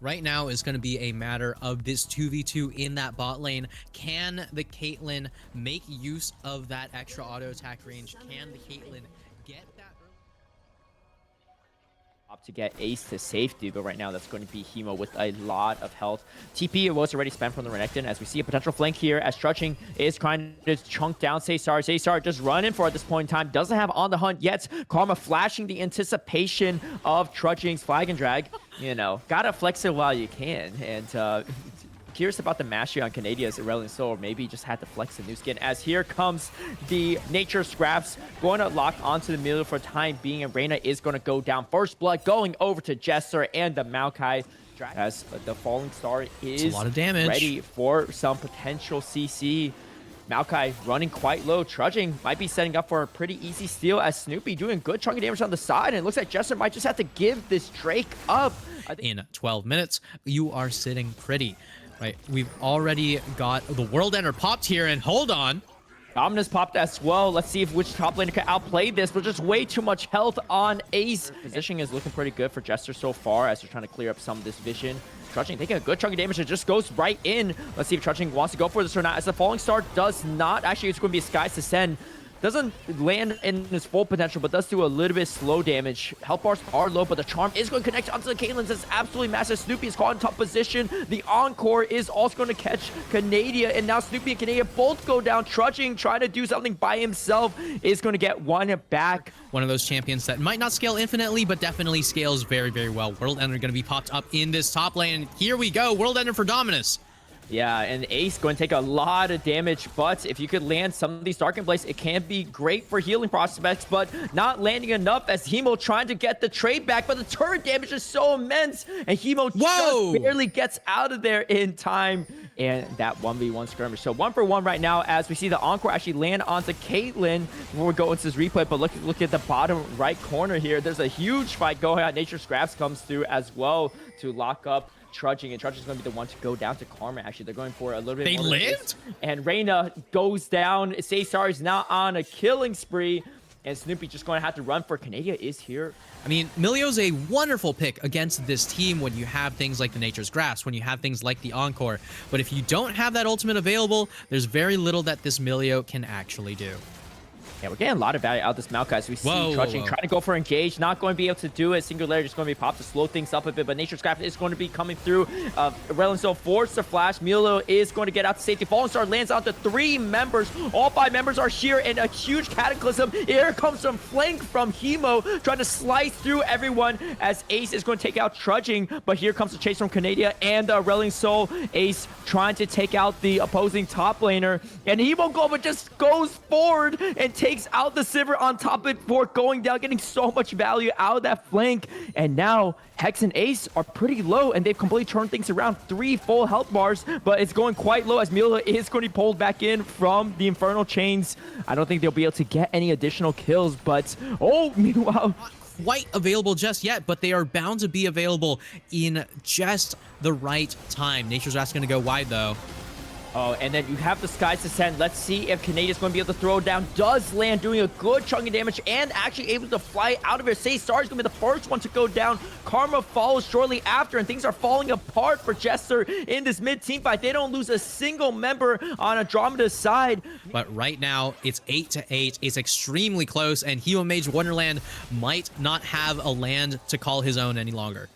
right now is going to be a matter of this 2v2 in that bot lane. Can the Caitlyn make use of that extra auto attack range? Can the Caitlyn get that to get Ace to safety, but right now that's going to be Hemo with a lot of health. TP was already spent from the Renekton, as we see a potential flank here as Trudging is trying to chunk down Cesar. Cesar just running for at this point in time, doesn't have On the Hunt yet. Karma flashing the anticipation of Trudging's flag and drag. You know, gotta flex it while you can, and curious about the mastery on Canadia's Irrelevant Soul. Maybe just had to flex the new skin. As here comes the Nature Scraps going to lock onto the middle for time being. And Reyna is going to go down. First blood going over to Jester and the Maokai. As the Falling Star is a lot of damage. Ready for some potential CC. Maokai running quite low. Trudging might be setting up for a pretty easy steal as Snoopy doing good chunk of damage on the side. And it looks like Jester might just have to give this Drake up. In 12 minutes, you are sitting pretty. Right, we've already got the World Ender popped here, and hold on. Dominus popped as well. Let's see if which top laner can outplay this, but just way too much health on Ace. Positioning is looking pretty good for Jester so far as they're trying to clear up some of this vision. Trudging taking a good chunk of damage. It just goes right in. Let's see if Trudging wants to go for this or not, as the Falling Star does not. Actually, it's going to be a Sky's Descent. Doesn't land in his full potential, but does do a little bit slow damage. Health bars are low, but the charm is going to connect onto the Caitlyn. It's absolutely massive. Snoopy is caught in top position. The Encore is also going to catch Canadia, and now Snoopy and Canadia both go down. Trudging, trying to do something by himself, is going to get one back. One of those champions that might not scale infinitely, but definitely scales very, very well. World Ender going to be popped up in this top lane. Here we go. World Ender for Dominus. Yeah, and Ace going to take a lot of damage, but if you could land some of these Darkened Blades, it can be great for healing prospects, but not landing enough as Hemo trying to get the trade back, but the turret damage is so immense, and Hemo just barely gets out of there in time, and that 1v1 skirmish. So 1-for-1 right now as we see the Encore actually land onto Caitlyn before we go into this replay, but look at the bottom right corner here. There's a huge fight going on. Nature Scraps comes through as well to lock up Trudging, and Trudging's going to be the one to go down to Karma. Actually, they're going for a little bit more. They lived? And Reyna goes down. Cesar is now on a killing spree, and Snoopy just going to have to run for Canadia is here. I mean, Milio's a wonderful pick against this team when you have things like the Nature's Grasp, when you have things like the Encore. But if you don't have that ultimate available, there's very little that this Milio can actually do. Yeah, we're getting a lot of value out of this Maokai as we see Trudging trying to go for engage, not going to be able to do it. Singularity just going to be popped to slow things up a bit, but Nature's Craft is going to be coming through. Relin so forced the flash. Milo is going to get out to safety. Fallen Star lands onto 3 members. All 5 members are here in a huge cataclysm. Here comes some flank from Hemo, trying to slice through everyone as Ace is going to take out Trudging, but here comes the chase from Canadia and Relin Soul. Ace trying to take out the opposing top laner, and Hemo Global just goes forward and takes out the Sivir on top of it before going down, getting so much value out of that flank. And now Hex and Ace are pretty low, and they've completely turned things around. 3 full health bars, but it's going quite low as Mila is going to be pulled back in from the Infernal Chains. I don't think they'll be able to get any additional kills, but meanwhile, quite available just yet, but they are bound to be available in just the right time. Nature's Wrath's going to go wide, though. Oh, and then you have the Sky's Descent. Let's see if Canadia's going to be able to throw it down. Does land, doing a good chunk of damage, and actually able to fly out of here. Cesar is going to be the first one to go down. Karma follows shortly after, and things are falling apart for Jester in this mid-team fight. They don't lose a single member on Andromeda's side. But right now, it's 8-8. It's extremely close, and Hero Mage Wonderland might not have a land to call his own any longer.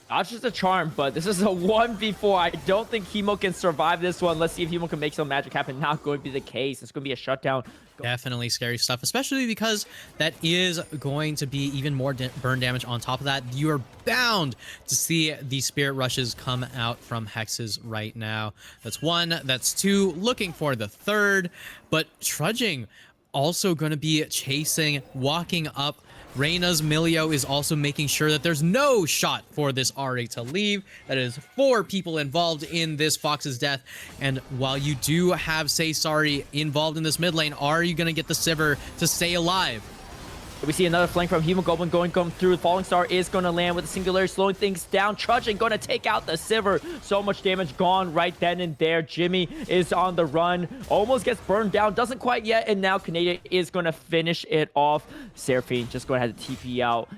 Not just a charm, but this is a 1v4. I don't think Hemo can survive this one. Let's see if Hemo can make some magic happen. Not going to be the case. It's going to be a shutdown. Definitely scary stuff, especially because that is going to be even more burn damage on top of that. You are bound to see the Spirit Rushes come out from Hexes right now. That's 1. That's 2. Looking for the 3rd. But Trudging also going to be chasing, walking up. Reyna's Milio is also making sure that there's no shot for this RA to leave. That is 4 people involved in this Fox's death. And while you do have Cesari involved in this mid lane, are you going to get the Sivir to stay alive? We see another flank from Hemoglobin going through. Falling Star is going to land with a Singularity, slowing things down. Trudging going to take out the Sivir. So much damage gone right then and there. Jimmy is on the run. Almost gets burned down. Doesn't quite yet. And now Canada is going to finish it off. Seraphine just going to have to TP out.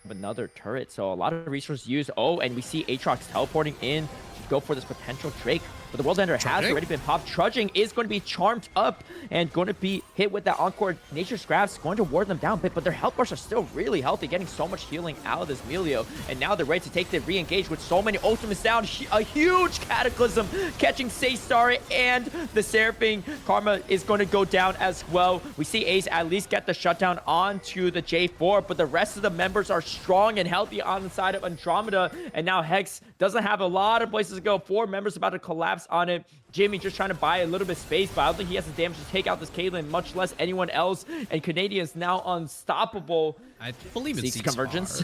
another turret. So a lot of resources used. Oh, and we see Aatrox teleporting in to go for this potential Drake. But the World Ender has already been popped. Trudging is going to be charmed up and going to be hit with that Encore Nature Scraps, going to ward them down a bit, but their health bars are still really healthy, getting so much healing out of this Melio. And now they're ready to take the re-engage with so many ultimates down. A huge Cataclysm catching Saystar, and the Seraphine Karma is going to go down as well. We see Ace at least get the shutdown onto the J4, but the rest of the members are strong and healthy on the side of Andromeda. And now Hex doesn't have a lot of places to go. 4 members about to collapse on it. Jimmy just trying to buy a little bit of space, but I don't think he has the damage to take out this Caitlyn, much less anyone else. And Canadian is now unstoppable. I believe it's Convergence.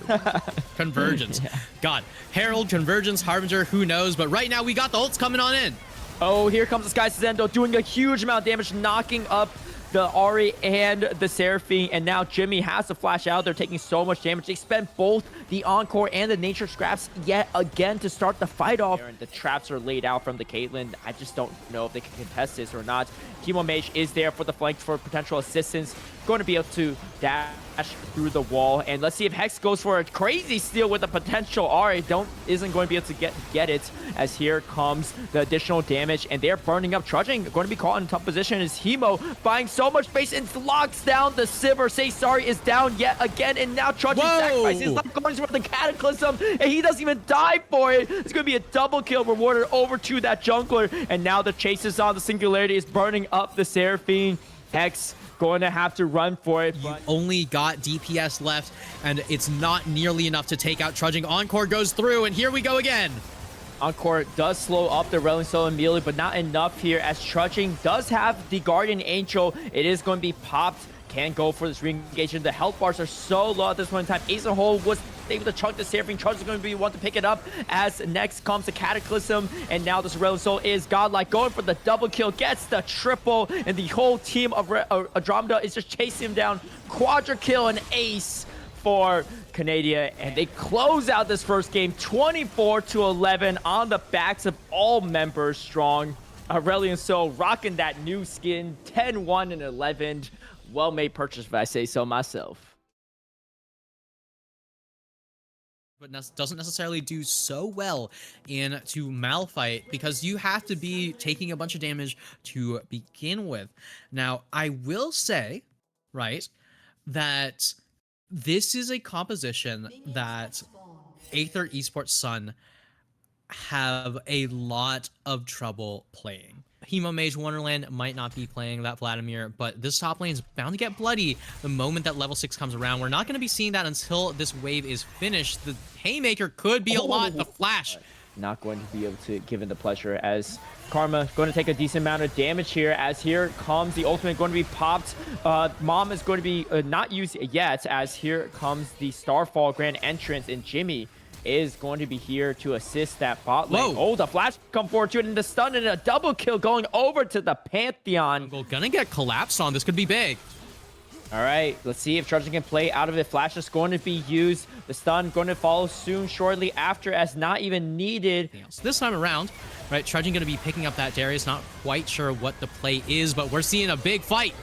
Convergence. Yeah. God, Herald, Convergence, Harbinger, who knows? But right now we got the ults coming on in. Oh, here comes the Sky Zendo doing a huge amount of damage, knocking up the Ahri and the Seraphine, and now Jimmy has to flash out. They're taking so much damage. They spent both the Encore and the Nature Scraps yet again to start the fight off. And the traps are laid out from the Caitlyn. I just don't know if they can contest this or not. Chemo Mage is there for the flank for potential assistance. Going to be able to dash through the wall. And let's see if Hex goes for a crazy steal with a potential Ahri. Isn't going to be able to get it, as here comes the additional damage. And they're burning up. Trudging going to be caught in a tough position as Hemo buying so much space and locks down the Sivir. Saysari is down yet again, and now Trudging sacrifices his life, going for the Cataclysm, and he doesn't even die for it. It's going to be a double kill rewarded over to that jungler, and now the chase is on. The Singularity is burning up the Seraphine. Hex going to have to run for it. You only got DPS left, and it's not nearly enough to take out Trudging. Encore goes through, and here we go again. Encore does slow up the Rolling Stone immediately, but not enough here, as Trudging does have the Guardian Angel. It is going to be popped. Can go for this re-engagement. The health bars are so low at this point in time. Ace and Hole was able to chunk the Seraphine. Trudge is going to be one to pick it up, as next comes the Cataclysm, and now this Rolling Soul is godlike, going for the double kill, gets the triple, and the whole team of Andromeda is just chasing him down. Quadra kill and ace for Canada, and they close out this first game 24-11 on the backs of all members strong. Aurelion Sol rocking that new skin, 10-1 and 11. Well-made purchase, if I say so myself. But doesn't necessarily do so well into Malphite, because you have to be taking a bunch of damage to begin with. Now, I will say, right, that this is a composition that Aether Esports Sun have a lot of trouble playing. Hemo Mage Wonderland might not be playing that Vladimir, but this top lane is bound to get bloody the moment that level 6 comes around. We're not going to be seeing that until this wave is finished. The Haymaker could be a lot. The Flash. Not going to be able to give it the pleasure, as Karma going to take a decent amount of damage here, as here comes the ultimate going to be popped. Mom is going to be not used yet, as here comes the Starfall Grand Entrance, and Jimmy is going to be here to assist that bot lane. Whoa. Oh, the flash come forward to it, and the stun, and a double kill going over to the Pantheon. Gonna get collapsed on. This could be big. All right, let's see if Trudging can play out of it. Flash is going to be used. The stun going to follow soon, shortly after, as not even needed. So this time around, right, Trudging going to be picking up that Darius. Not quite sure what the play is, but we're seeing a big fight.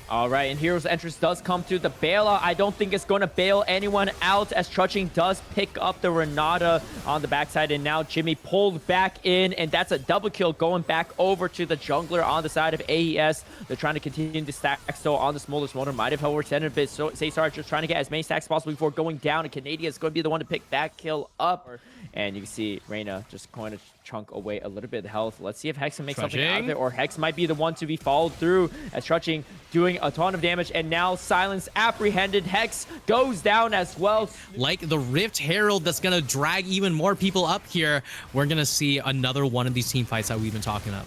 All right, and Hero's Entrance does come through. The bailout, I don't think it's going to bail anyone out, as Trudging does pick up the Renata on the backside, and now Jimmy pulled back in, and that's a double kill going back over to the jungler on the side of AES. They're trying to continue to stack still on the smallest motor. Might have overextended a bit, so Saystar just trying to get as many stacks as possible before going down, and Canada is going to be the one to pick that kill up. And you can see Reyna just going to chunk away a little bit of health. Let's see if Hex can make something out of it, or Hex might be the one to be followed through, as Trudging doing a ton of damage, and now Silence apprehended. Hex goes down as well. Like the Rift Herald that's going to drag even more people up here. We're going to see another one of these team fights that we've been talking about.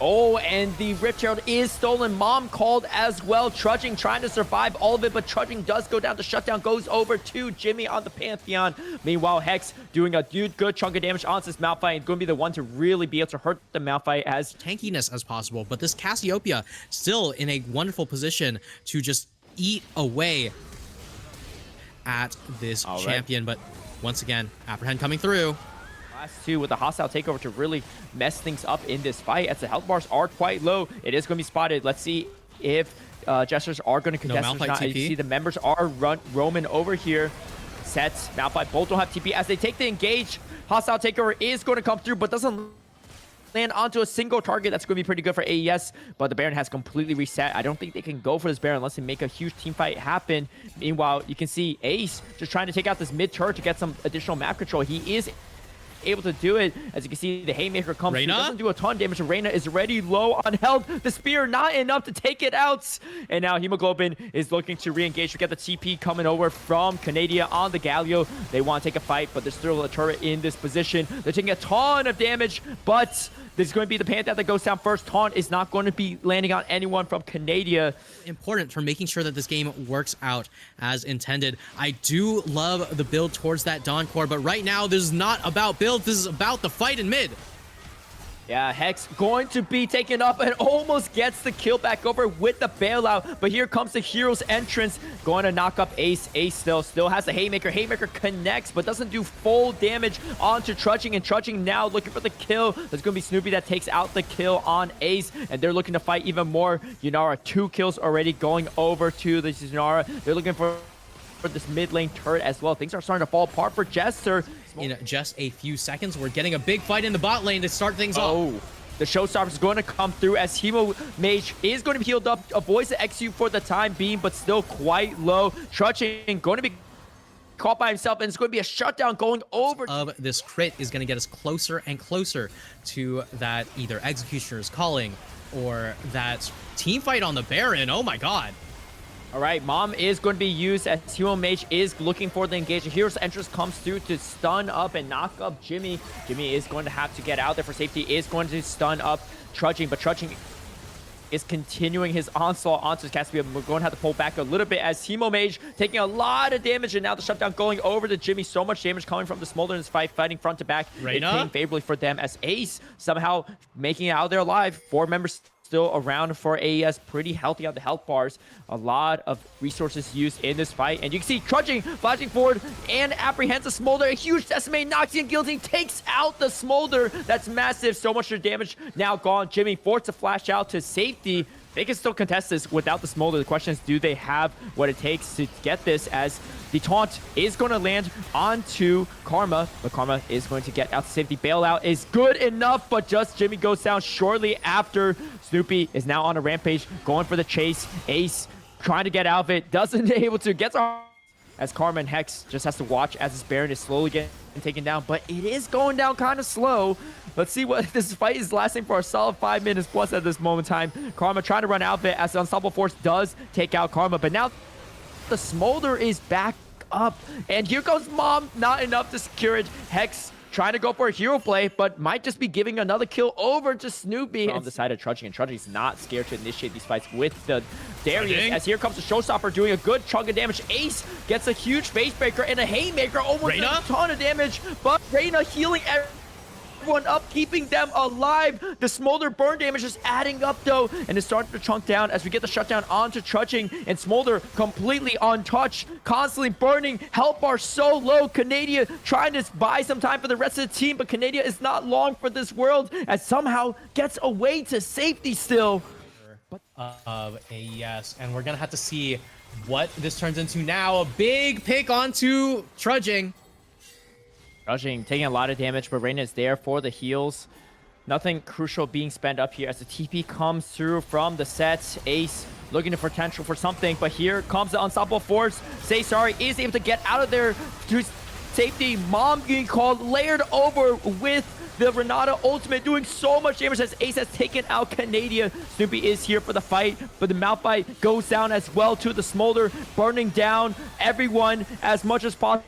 Oh, and the Rift Herald is stolen. Mom called as well. Trudging trying to survive all of it, but Trudging does go down. The shutdown goes over to Jimmy on the Pantheon. Meanwhile, Hex doing a good chunk of damage on this Malphite, and going to be the one to really be able to hurt the Malphite as tankiness as possible. But this Cassiopeia still in a wonderful position to just eat away at this champion. But once again, Apprehend coming through. Last two with the hostile takeover to really mess things up in this fight, as the health bars are quite low. It is going to be spotted. Let's see if Jesters are going to contest or not. You see the members are roaming over here. sets. Malphite both don't have TP as they take the engage. Hostile takeover is going to come through, but doesn't land onto a single target. That's going to be pretty good for AES, but the Baron has completely reset. I don't think they can go for this Baron unless they make a huge team fight happen. Meanwhile, you can see Ace just trying to take out this mid turret to get some additional map control. He is able to do it. As you can see, the Haymaker comes through, doesn't do a ton of damage. Reyna is already low on health. The spear not enough to take it out. And now Hemoglobin is looking to re-engage. We got the TP coming over from Canada on the Galio. They want to take a fight, but there's still a turret in this position. They're taking a ton of damage, but this is going to be the Panther that goes down first. Taunt is not going to be landing on anyone from Canada. Important for making sure that this game works out as intended. I do love the build towards that Dawn Core, but right now this is not about build. This is about the fight in mid. Yeah, Hex going to be taken up and almost gets the kill back over with the bailout. But here comes the hero's entrance, going to knock up Ace. Ace still has the Haymaker. Haymaker connects, but doesn't do full damage onto Trudging. And Trudging now looking for the kill. There's going to be Snoopy that takes out the kill on Ace. And they're looking to fight even more. Yunara, 2 kills already going over to the Yunara. They're looking for this mid lane turret as well. Things are starting to fall apart for Jester. In just a few seconds, we're getting a big fight in the bot lane to start things off. The showstopper is going to come through as Hemo Mage is going to be healed up, avoids the XU for the time being, but still quite low. Trudging going to be caught by himself, and it's going to be a shutdown going over. Of this crit is going to get us closer and closer to that either Executioner's Calling or that team fight on the Baron. Oh my god. All right, Mom is going to be used as Hero Mage is looking for the engagement. Hero's entrance comes through to stun up and knock up Jimmy. Jimmy is going to have to get out there for safety, is going to stun up Trudging, but Trudging is continuing his onslaught onto Caspian. We're going to have to pull back a little bit as Hemo Mage taking a lot of damage, and now the shutdown going over to Jimmy. So much damage coming from the Smolder in this fight, fighting front to back. It came favorably for them as Ace somehow making it out there alive. 4 members still around for AES, pretty healthy on the health bars. A lot of resources used in this fight, and you can see Trudging flashing forward and apprehends the Smolder. A huge decimate, knocks in, Guillotine takes out the Smolder. That's massive. So much damage now gone. Jimmy forced to flash out to safety. They can still contest this without the Smolder. The question is, do they have what it takes to get this, as the taunt is going to land onto Karma, but Karma is going to get out to safety. Bailout is good enough, but just Jimmy goes down shortly after. Snoopy is now on a rampage, going for the chase. Ace trying to get out of it, doesn't able to, gets on as Karma and Hex just has to watch as this Baron is slowly getting taken down, but it is going down kind of slow. Let's see what this fight is lasting for a solid 5 minutes plus at this moment in time. Karma trying to run out of it as the Unstoppable Force does take out Karma, but now the Smolder is back up, and here goes Mom. Not enough to secure it. Hex trying to go for a hero play, but might just be giving another kill over to Snoopy on the side of Trudging, and Trudging's not scared to initiate these fights with the Darius, as here comes the Showstopper doing a good chunk of damage. Ace gets a huge face breaker and a Haymaker, almost a ton of damage, but Reyna healing everyone up, keeping them alive. The Smolder burn damage is adding up though, and it's starting to chunk down as we get the shutdown onto Trudging, and Smolder completely untouched, constantly burning. Health bar so low. Canada trying to buy some time for the rest of the team, but Canada is not long for this world as somehow gets away to safety still. Of AES, and we're gonna have to see what this turns into now. A big pick onto Trudging. Trudging taking a lot of damage, but Reyna is there for the heals. Nothing crucial being spent up here as the TP comes through from the sets. Ace looking for potential for something, but here comes the Unstoppable Force. Say Sorry is able to get out of there to safety. Mom getting called, layered over with the Renata ultimate, doing so much damage as Ace has taken out Canada. Snoopy is here for the fight, but the Malphite goes down as well to the Smolder, burning down everyone as much as possible.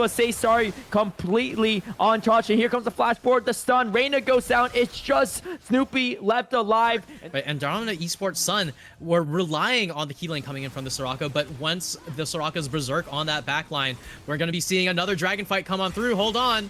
Say Sorry completely untouched, and here comes the flashboard, the stun. Reyna goes down. It's just Snoopy left alive. And Darwin Esports Sun were relying on the healing coming in from the Soraka, but once the Soraka's berserk on that backline, we're going to be seeing another dragon fight come on through. Hold on.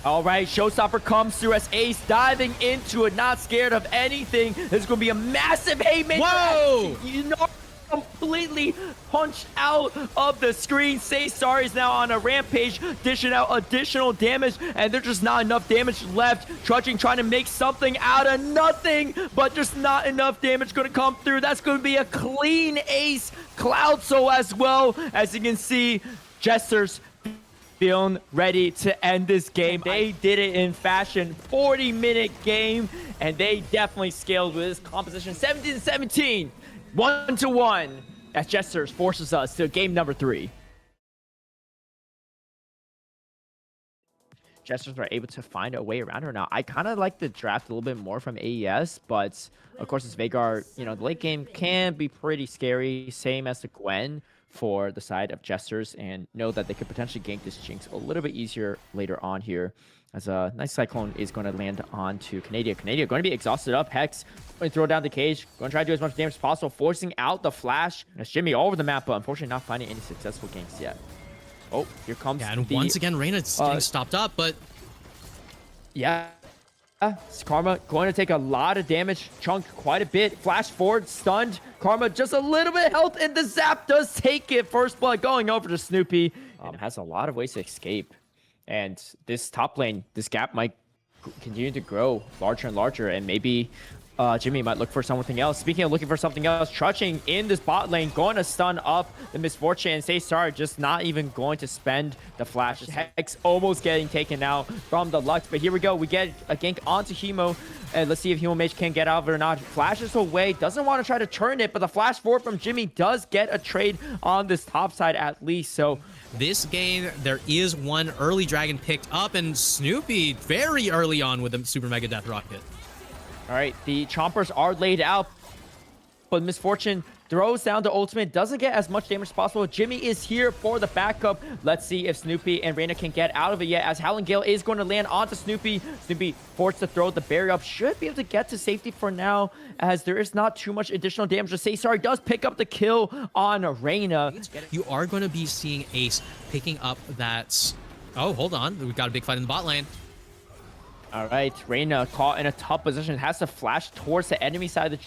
All right, Showstopper comes through as Ace diving into it, not scared of anything. This is going to be a massive Haymaker. Whoa! You know, completely punched out of the screen. Say Sorry is now on a rampage, dishing out additional damage, and there's just not enough damage left. Trudging trying to make something out of nothing, but just not enough damage going to come through. That's going to be a clean Ace. Cloud Soul as well, as you can see. Jesters feeling ready to end this game. They did it in fashion. 40-minute game, and they definitely scaled with this composition. 17-17, 1-1, as Jesters forces us to game number 3. Jesters are able to find a way around her now. I kind of like the draft a little bit more from AES, but of course, this Veigar, you know, the late game can be pretty scary. Same as the Gwen for the side of Jesters, and know that they could potentially gank this Jinx a little bit easier later on here. As a nice Cyclone is going to land onto Canada. Canada going to be exhausted up. Hex going to throw down the cage. Going to try to do as much damage as possible, forcing out the flash. As Jimmy all over the map, but unfortunately not finding any successful ganks yet. Oh, here comes and once again, Reyna's getting stopped up, but... Yeah. Karma going to take a lot of damage, chunk quite a bit. Flash forward, stunned. Karma just a little bit of health, and the zap does take it. First blood going over to Snoopy. Has a lot of ways to escape. And this top lane, this gap might continue to grow larger and larger, and maybe Jimmy might look for something else. Speaking of looking for something else, Trudging in this bot lane, going to stun up the Misfortune, and Say Sorry just not even going to spend the flash. Hex almost getting taken out from the Lux, but here we go. We get a gank onto Hemo, and let's see if Hemo Mage can get out of it or not. Flashes away, doesn't want to try to turn it, but the flash forward from Jimmy does get a trade on this top side at least, so... This game, there is one early dragon picked up, and Snoopy very early on with the Super Mega Death Rocket. All right, the Chompers are laid out, but Misfortune throws down the ultimate, doesn't get as much damage as possible. Jimmy is here for the backup. Let's see if Snoopy and Reyna can get out of it yet, as Howling Gale is going to land onto Snoopy. Snoopy forced to throw the barrier up, should be able to get to safety for now, as there is not too much additional damage. Just Say Sorry does pick up the kill on Reyna. You are going to be seeing Ace picking up that... Oh, hold on. We've got a big fight in the bot lane. All right, Reyna caught in a tough position, has to flash towards the enemy side of the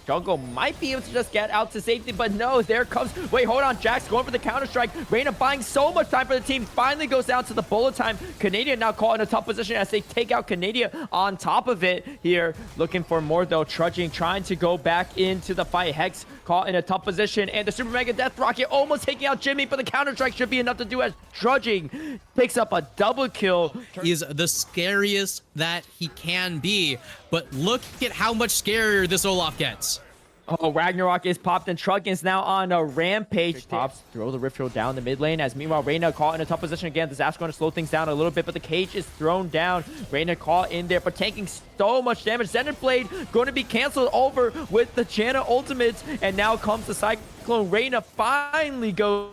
jungle. Might be able to just get out to safety, but no, there comes... Wait, hold on, Jax going for the counter-strike. Reyna buying so much time for the team, finally goes down to the bullet time. Canadian now caught in a tough position as they take out Canadian on top of it here. Looking for more, though. Trudging, trying to go back into the fight. Hex caught in a tough position, and the Super Mega Death Rocket almost taking out Jimmy, but the counter-strike should be enough to do as Trudging picks up a double kill. Is the scariest that he can be, but look at how much scarier this Olaf gets. Oh, Ragnarok is popped, and Trudging is now on a rampage. Pops, throw the Rift Drill down the mid lane, as meanwhile Reyna caught in a tough position again. The Zap's going to slow things down a little bit, but the cage is thrown down. Reyna caught in there, but taking so much damage. Zenith Blade going to be canceled over with the Janna ultimates, and now comes the Cyclone. Reyna finally goes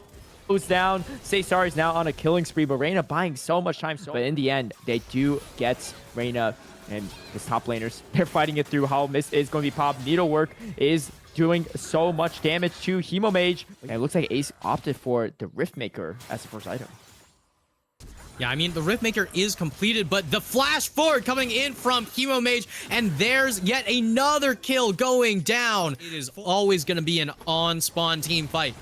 down. Say Sorry is now on a killing spree, but Reyna buying so much time. But in the end, they do get Reyna. And his top laners, they're fighting it through. Hollow Mist is going to be popped. Needlework is doing so much damage to Hemo Mage. And it looks like Ace opted for the Riftmaker as the first item. Yeah, I mean, the Riftmaker is completed, but the flash forward coming in from Hemo Mage, and there's yet another kill going down. It is always going to be an on-spawn team fight.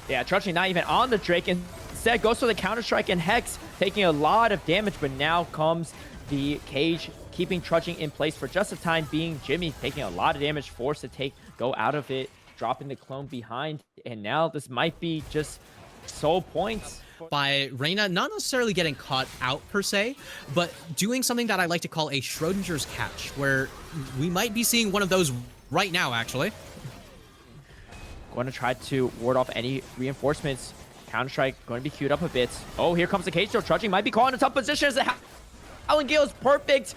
Yeah, Trudging not even on the Drake. Instead, goes for the Counter-Strike, and Hex taking a lot of damage, but now comes the cage, keeping Trudging in place for just the time being. Jimmy taking a lot of damage, forced to go out of it, dropping the clone behind, and now this might be just soul points by Reyna, not necessarily getting caught out per se, but doing something that I like to call a Schrodinger's catch, where we might be seeing one of those right now, actually. Going to try to ward off any reinforcements. Counter-Strike going to be queued up a bit. Oh, here comes the cage, so Trudging might be caught in a tough position as the Howling Gale is perfect.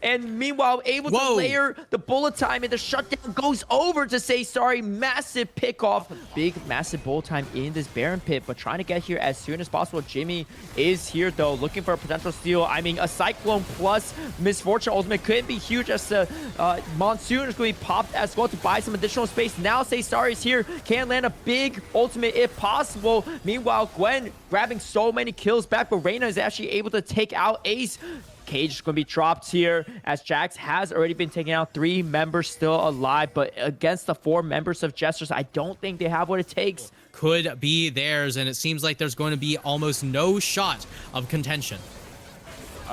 And meanwhile, able to layer the bullet time, and the shutdown goes over to Say Sorry. Massive pick off. Big, massive bullet time in this Baron pit, but trying to get here as soon as possible. Jimmy is here, though, looking for a potential steal. I mean, a Cyclone plus Misfortune ultimate could be huge, as the Monsoon is going to be popped as well to buy some additional space. Now Say Sorry is here. Can land a big ultimate if possible. Meanwhile, Gwen grabbing so many kills back, but Reyna is actually able to take out Ace. Cage is going to be dropped here, as Jax has already been taken out. 3 members still alive, but against the 4 members of Jesters, I don't think they have what it takes. Could be theirs, and it seems like there's going to be almost no shot of contention.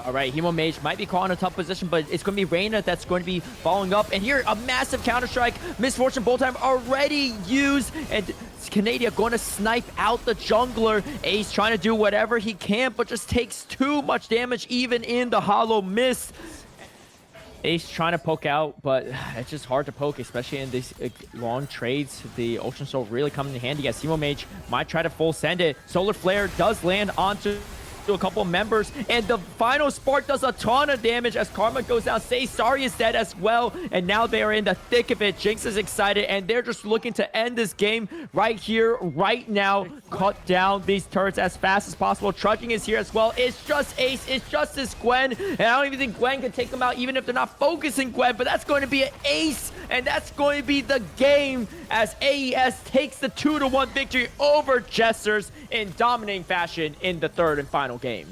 All right, Hemo Mage might be caught in a tough position, but it's going to be Reyna that's going to be following up. And here, a massive Counter-Strike. Misfortune Bolt Time already used. And Canada going to snipe out the jungler. Ace trying to do whatever he can, but just takes too much damage, even in the Hollow Mist. Ace trying to poke out, but it's just hard to poke, especially in these long trades. The Ocean Soul really coming in handy as Hemo Mage might try to full send it. Solar Flare does land onto a couple members, and the final spark does a ton of damage as Karma goes down. Say Sorry is dead as well, and now they are in the thick of it. Jinx is excited, and they're just looking to end this game right here, right now. Cut down these turrets as fast as possible. Trudging is here as well. It's just Ace. It's just this Gwen, and I don't even think Gwen can take them out, even if they're not focusing Gwen, but that's going to be an Ace, and that's going to be the game as AES takes the 2-1 victory over Jesters in dominating fashion in the third and final game.